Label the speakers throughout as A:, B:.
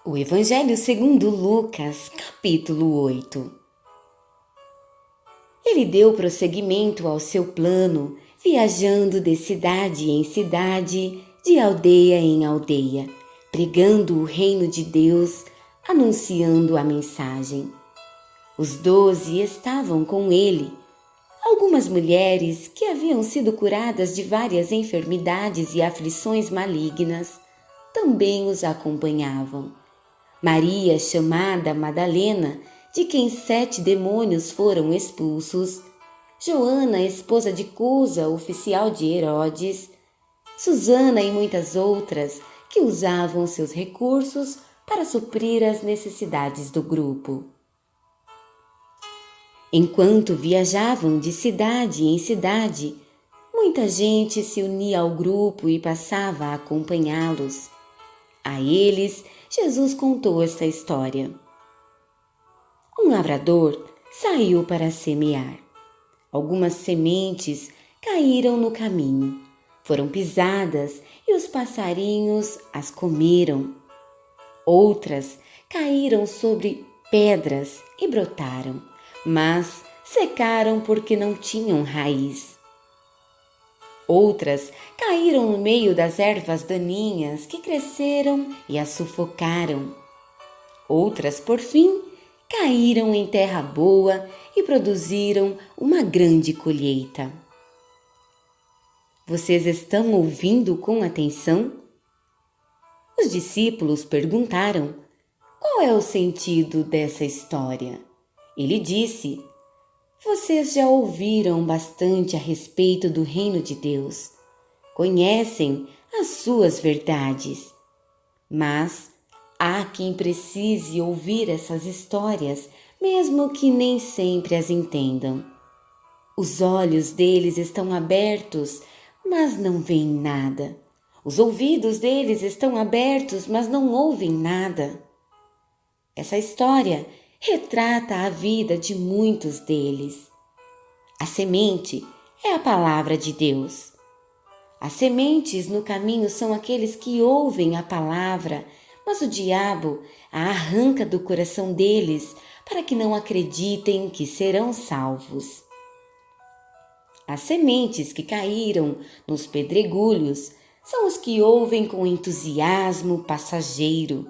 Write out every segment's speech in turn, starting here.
A: O Evangelho segundo Lucas, capítulo 8. Ele deu prosseguimento ao seu plano, viajando de cidade em cidade, de aldeia em aldeia, pregando o reino de Deus, anunciando a mensagem. Os 12 estavam com ele. Algumas mulheres que haviam sido curadas de várias enfermidades e aflições malignas também os acompanhavam. Maria, chamada Madalena, de quem 7 demônios foram expulsos, Joana, esposa de Cusa, oficial de Herodes, Susana e muitas outras que usavam seus recursos para suprir as necessidades do grupo. Enquanto viajavam de cidade em cidade, muita gente se unia ao grupo e passava a acompanhá-los. A eles, Jesus contou esta história. Um lavrador saiu para semear. Algumas sementes caíram no caminho, foram pisadas e os passarinhos as comeram. Outras caíram sobre pedras e brotaram, mas secaram porque não tinham raiz. Outras caíram no meio das ervas daninhas que cresceram e as sufocaram. Outras, por fim, caíram em terra boa e produziram uma grande colheita. Vocês estão ouvindo com atenção? Os discípulos perguntaram: qual é o sentido dessa história? Ele disse: vocês já ouviram bastante a respeito do reino de Deus, conhecem as suas verdades, mas há quem precise ouvir essas histórias, mesmo que nem sempre as entendam. Os olhos deles estão abertos, mas não veem nada. Os ouvidos deles estão abertos, mas não ouvem nada. Essa história retrata a vida de muitos deles. A semente é a palavra de Deus. As sementes no caminho são aqueles que ouvem a palavra, mas o diabo a arranca do coração deles para que não acreditem que serão salvos. As sementes que caíram nos pedregulhos são os que ouvem com entusiasmo passageiro.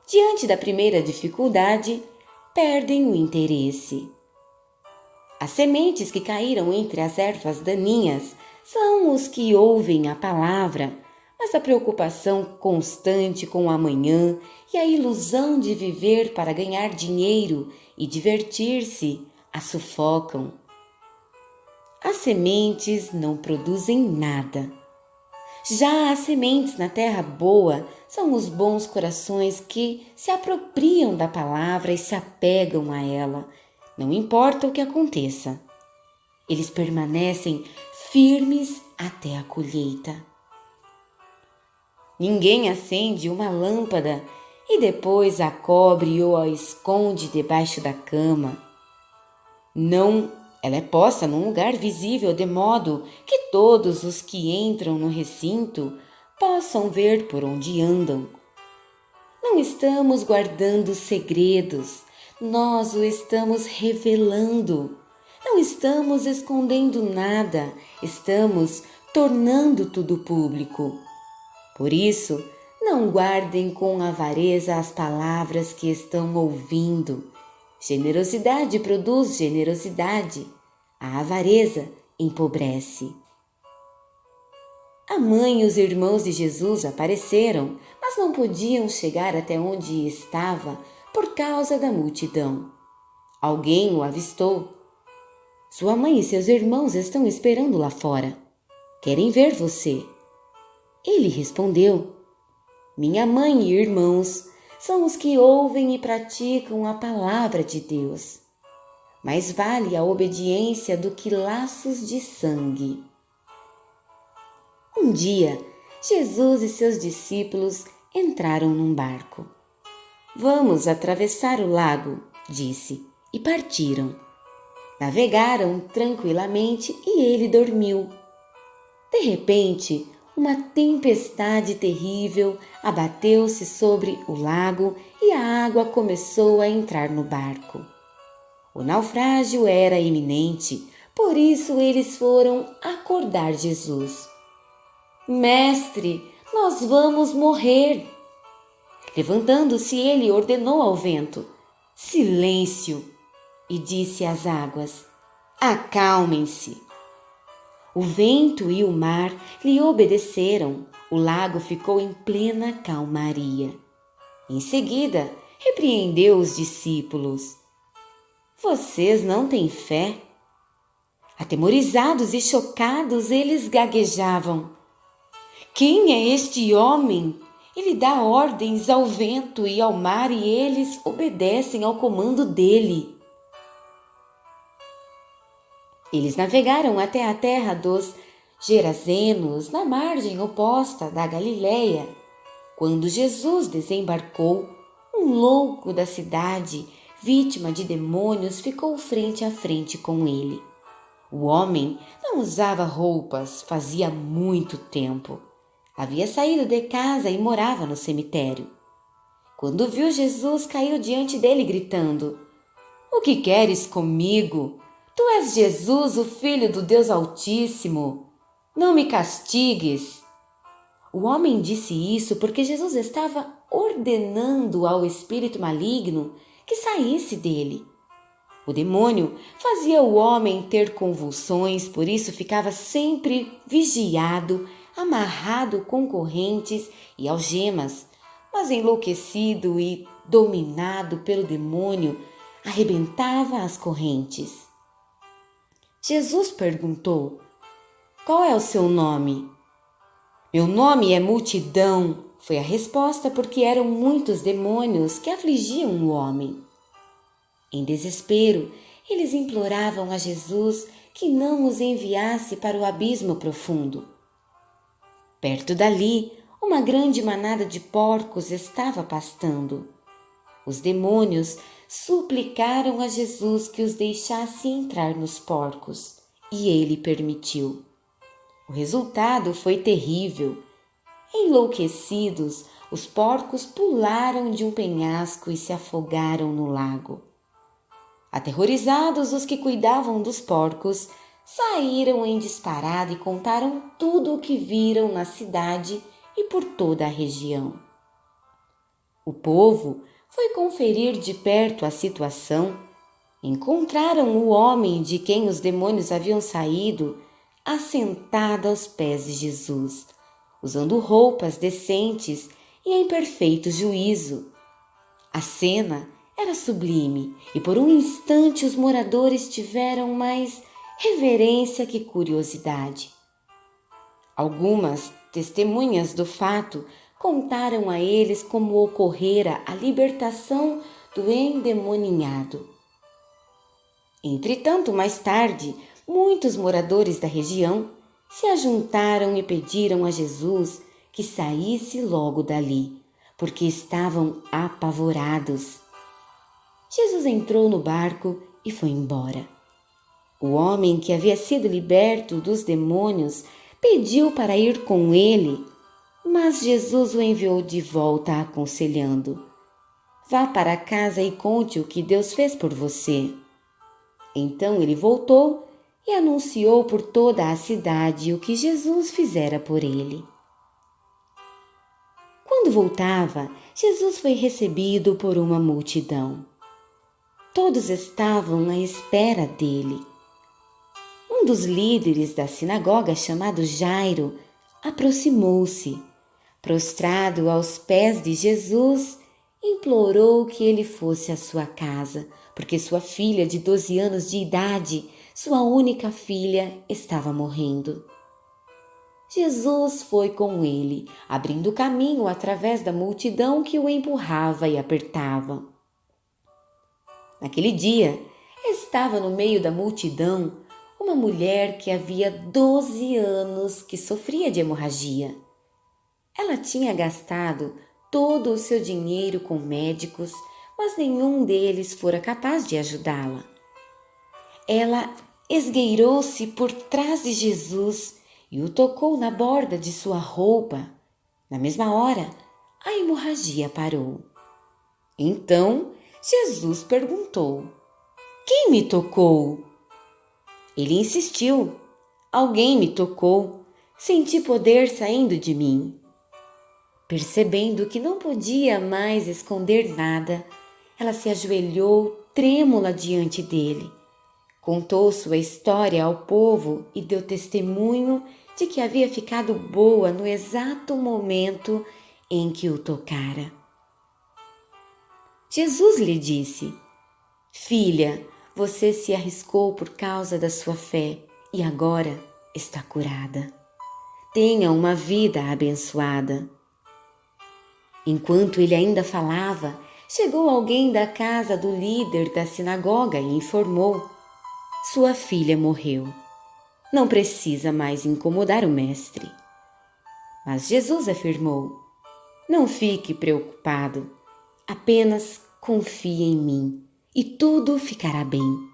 A: Diante da primeira dificuldade, perdem o interesse. As sementes que caíram entre as ervas daninhas são os que ouvem a palavra, mas a preocupação constante com o amanhã e a ilusão de viver para ganhar dinheiro e divertir-se a sufocam. As sementes não produzem nada. Já as sementes na terra boa são os bons corações que se apropriam da palavra e se apegam a ela, não importa o que aconteça. Eles permanecem firmes até a colheita. Ninguém acende uma lâmpada e depois a cobre ou a esconde debaixo da cama. Não, ela é posta num lugar visível de modo que todos os que entram no recinto possam ver por onde andam. Não estamos guardando segredos, nós o estamos revelando. Não estamos escondendo nada, estamos tornando tudo público. Por isso, não guardem com avareza as palavras que estão ouvindo. Generosidade produz generosidade, a avareza empobrece. A mãe e os irmãos de Jesus apareceram, mas não podiam chegar até onde estava por causa da multidão. Alguém o avistou. Sua mãe e seus irmãos estão esperando lá fora. Querem ver você. Ele respondeu: minha mãe e irmãos são os que ouvem e praticam a palavra de Deus. Mais vale a obediência do que laços de sangue. Um dia, Jesus e seus discípulos entraram num barco. Vamos atravessar o lago, disse, e partiram. Navegaram tranquilamente e ele dormiu. De repente, uma tempestade terrível abateu-se sobre o lago e a água começou a entrar no barco. O naufrágio era iminente, por isso eles foram acordar Jesus. Mestre, nós vamos morrer! Levantando-se, ele ordenou ao vento: silêncio! E disse às águas: acalmem-se! O vento e o mar lhe obedeceram, o lago ficou em plena calmaria. Em seguida, repreendeu os discípulos: vocês não têm fé? Atemorizados e chocados, eles gaguejavam: quem é este homem? Ele dá ordens ao vento e ao mar e eles obedecem ao comando dele. Eles navegaram até a terra dos Gerazenos, na margem oposta da Galileia. Quando Jesus desembarcou, um louco da cidade, vítima de demônios, ficou frente a frente com ele. O homem não usava roupas fazia muito tempo. Havia saído de casa e morava no cemitério. Quando viu Jesus, caiu diante dele gritando: o que queres comigo? Tu és Jesus, o Filho do Deus Altíssimo. Não me castigues. O homem disse isso porque Jesus estava ordenando ao espírito maligno que saísse dele. O demônio fazia o homem ter convulsões, por isso ficava sempre vigiado, amarrado com correntes e algemas, mas enlouquecido e dominado pelo demônio, arrebentava as correntes. Jesus perguntou: qual é o seu nome? Meu nome é Multidão, foi a resposta, porque eram muitos demônios que afligiam o homem. Em desespero, eles imploravam a Jesus que não os enviasse para o abismo profundo. Perto dali, uma grande manada de porcos estava pastando. Os demônios suplicaram a Jesus que os deixasse entrar nos porcos, e ele permitiu. O resultado foi terrível. Enlouquecidos, os porcos pularam de um penhasco e se afogaram no lago. Aterrorizados, os que cuidavam dos porcos saíram em disparada e contaram tudo o que viram na cidade e por toda a região. O povo foi conferir de perto a situação. Encontraram o homem de quem os demônios haviam saído assentado aos pés de Jesus, usando roupas decentes e em perfeito juízo. A cena era sublime e por um instante os moradores tiveram mais reverência que curiosidade. Algumas testemunhas do fato contaram a eles como ocorrera a libertação do endemoninhado. Entretanto, mais tarde, muitos moradores da região se ajuntaram e pediram a Jesus que saísse logo dali, porque estavam apavorados. Jesus entrou no barco e foi embora. O homem que havia sido liberto dos demônios pediu para ir com ele, mas Jesus o enviou de volta aconselhando: vá para casa e conte o que Deus fez por você. Então ele voltou e anunciou por toda a cidade o que Jesus fizera por ele. Quando voltava, Jesus foi recebido por uma multidão. Todos estavam à espera dele. Um dos líderes da sinagoga, chamado Jairo, aproximou-se. Prostrado aos pés de Jesus, implorou que ele fosse à sua casa, porque sua filha de 12 anos de idade, sua única filha, estava morrendo. Jesus foi com ele, abrindo caminho através da multidão que o empurrava e apertava. Naquele dia, estava no meio da multidão uma mulher que havia 12 anos que sofria de hemorragia. Ela tinha gastado todo o seu dinheiro com médicos, mas nenhum deles fora capaz de ajudá-la. Ela esgueirou-se por trás de Jesus e o tocou na borda de sua roupa. Na mesma hora, a hemorragia parou. Então, Jesus perguntou: Quem me tocou? Ele insistiu: Alguém me tocou. Senti poder saindo de mim. Percebendo que não podia mais esconder nada, ela se ajoelhou trêmula diante dele. Contou sua história ao povo e deu testemunho de que havia ficado boa no exato momento em que o tocara. Jesus lhe disse: Filha, você se arriscou por causa da sua fé e agora está curada. Tenha uma vida abençoada. Enquanto ele ainda falava, chegou alguém da casa do líder da sinagoga e informou: Sua filha morreu. Não precisa mais incomodar o mestre. Mas Jesus afirmou: Não fique preocupado, apenas confie em mim e tudo ficará bem.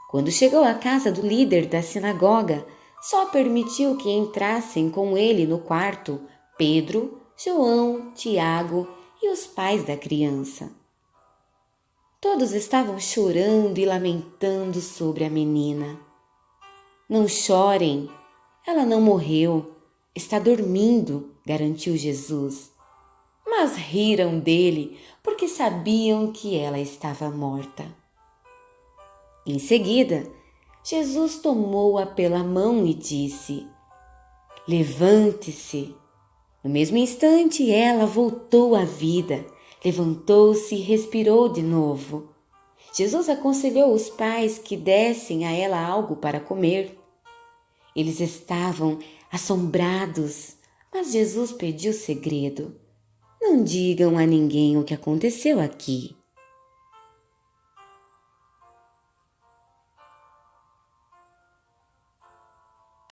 A: Quando chegou à casa do líder da sinagoga, só permitiu que entrassem com ele no quarto Pedro, João, Tiago e os pais da criança. Todos estavam chorando e lamentando sobre a menina. Não chorem, ela não morreu, está dormindo, garantiu Jesus. Mas riram dele porque sabiam que ela estava morta. Em seguida, Jesus tomou-a pela mão e disse: Levante-se. No mesmo instante, ela voltou à vida, levantou-se e respirou de novo. Jesus aconselhou os pais que dessem a ela algo para comer. Eles estavam assombrados, mas Jesus pediu segredo. Não digam a ninguém o que aconteceu aqui.